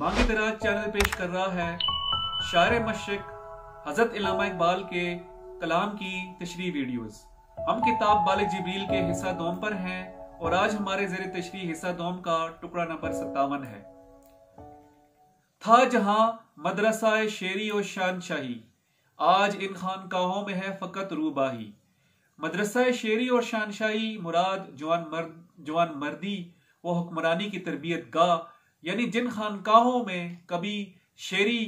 बांगी दराज चैनल पेश कर रहा है शायर मशरिक हजरत इल्लामा इकबाल के कलाम की तशरीह वीडियोस। हम किताब बालिग जिब्रील के हिस्सा दोम पर हैं और आज हमारे ज़ेरे तशरीह हिस्सा दोम का टुकड़ा नंबर 57 है। था जहां मदरसा शेरी और शानशाही, आज इन खानकाहों में है फकत रूबाही। मदरसा शेरी और शानशाही मुराद जवान मर्दी व हुक्मरानी की तरबियत गाह, यानी जिन खानकाहों में कभी शेरी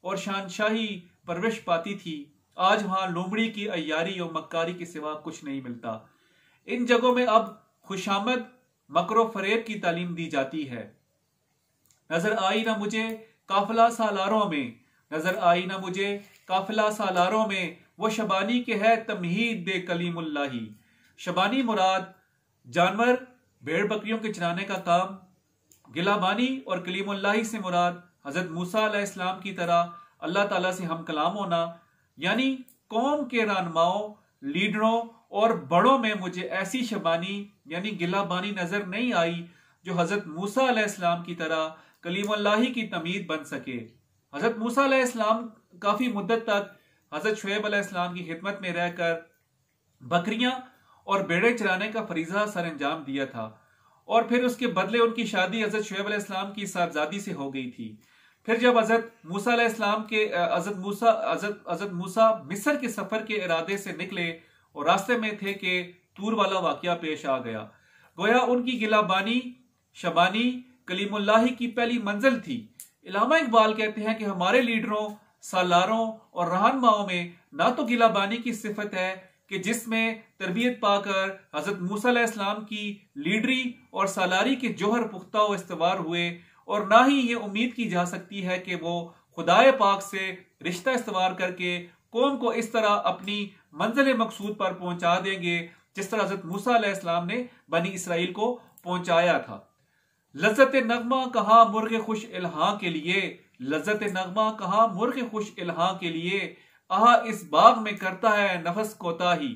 और शानशाही परवरिश पाती थी, आज वहां लोमड़ी की अय्यारी और मक्कारी के सिवा कुछ नहीं मिलता। इन जगहों में अब खुशामद मकरो फरेब की तालीम दी जाती है। नजर आई ना मुझे काफिला सालारों में, नजर आई ना मुझे काफिला सालारों में, वो शबानी के है तमहीद बे कलीमुल्लाही। शबानी मुराद जानवर भेड़ बकरियों के चराने का काम, गिलाबानी और कलीमुल्लाही से मुराद हजरत मूसा अलैहिस्सलाम की तरह अल्लाह ताला से हम कलाम होना, यानी कौम के रहनुमाओं, लीडरों और बड़ों में मुझे ऐसी शबानी यानी गिलाबानी नजर नहीं आई जो हजरत मूसा अलैहिस्सलाम की तरह कलीमुल्लाही की तमीद बन सके। हजरत मूसा अलैहिस्सलाम काफी मुद्दत तक हजरत शुएब अलैहिस्सलाम की खिदमत में रहकर बकरियां और भेड़ें चराने का फरीजा सर अंजाम दिया था और फिर उसके बदले उनकी शादी हजरत शुएब अलैहिस्सलाम की साहबजादी से हो गई थी। फिर जब हजरत मूसा अलैहिस्सलाम के हजरत मूसा मिस्र के सफर के इरादे से निकले और रास्ते में थे कि तूर वाला वाकया पेश आ गया। गोया उनकी गिलाबानी शबानी कलीमुल्लाही की पहली मंजिल थी। इल्लामा इकबाल कहते हैं कि हमारे लीडरों, सालारों और रहनुमाओं में ना तो गिलाबानी की सिफत है कि जिसमें तरबियत पाकर हजरत मूसा अलैहिस्सलाम की लीडरी और सालारी के जोहर पुख्ता व इस्तवार हुए, और ना ही ये उम्मीद की जा सकती है कि वो खुदाए पाक से रिश्ता इस्तवार करके कौम को इस तरह अपनी मंजिल मकसूद पर पहुंचा देंगे जिस तरह हजरत मूसा अलैहिस्सलाम ने बनी इसराइल को पहुंचाया था। लज्जत नगमा कहा मुर्ग खुश इल्हां के लिए, लज्जत नगमा कहा मुर्ग खुश इल्हां के लिए, आहा इस बाग में करता है नफस कोताही।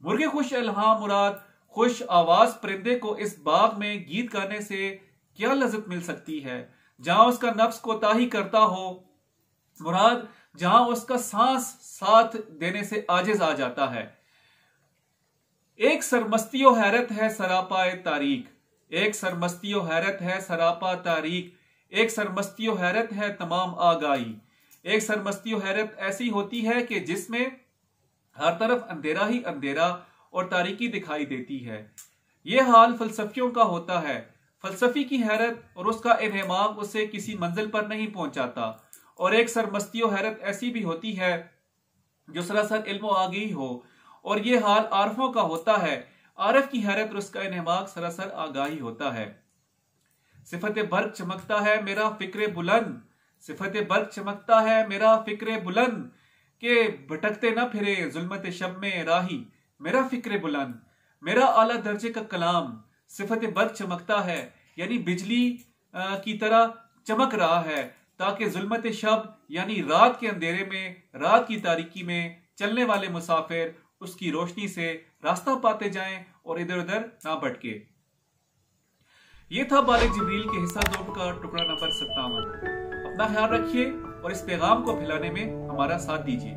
मुर्ग खुश इल्हां मुराद खुश आवाज परिंदे को इस बाग में गीत गाने से क्या लज्जत मिल सकती है। जहां उसका नफ्स कोताही करता हो मुराद जहां उसका सांस साथ देने से आजिज आ जाता है। एक सरमस्तियो हैरत है सरापा तारीख, एक सरमस्तियो हैरत है सरापा तारीख, एक सरमस्तियो हैरत है तमाम आगाही। एक सरमस्तियो हैरत ऐसी होती है कि जिसमें हर तरफ अंधेरा ही अंधेरा और तारीकी दिखाई देती है। यह हाल फलसफियों का होता है। फलसफी की हैरत और उसका इन्हमाक उसे किसी मंजिल पर नहीं पहुंचाता। और एक सरमस्तियो हैरत ऐसी भी होती है जो सरासर इल्म आगी हो, और ये हाल आरफों का होता है। आरफ की हैरत और उसका इन्हमाक सरासर आगाही होता है। सिफत बर्क चमकता है मेरा फिक्रे बुलंद, सिफत बर्क चमकता है मेरा फिक्रे बुलंद, के भटकते न फिरे जुल्मत शब में राही। मेरा फिक्रे बुलंद, मेरा आला दर्जे का कलाम सिफत बर्क चमकता है, यानी बिजली की तरह चमक रहा है, ताकि जुल्मत शब यानी रात के अंधेरे में, रात की तारीकी में चलने वाले मुसाफिर उसकी रोशनी से रास्ता पाते जाएं और इधर उधर ना भटके। ये था बालिग जिब्रील के हिस्सा 2 का टुकड़ा नंबर 57। अपना ख्याल रखिए और इस पैगाम को फैलाने में हमारा साथ दीजिए।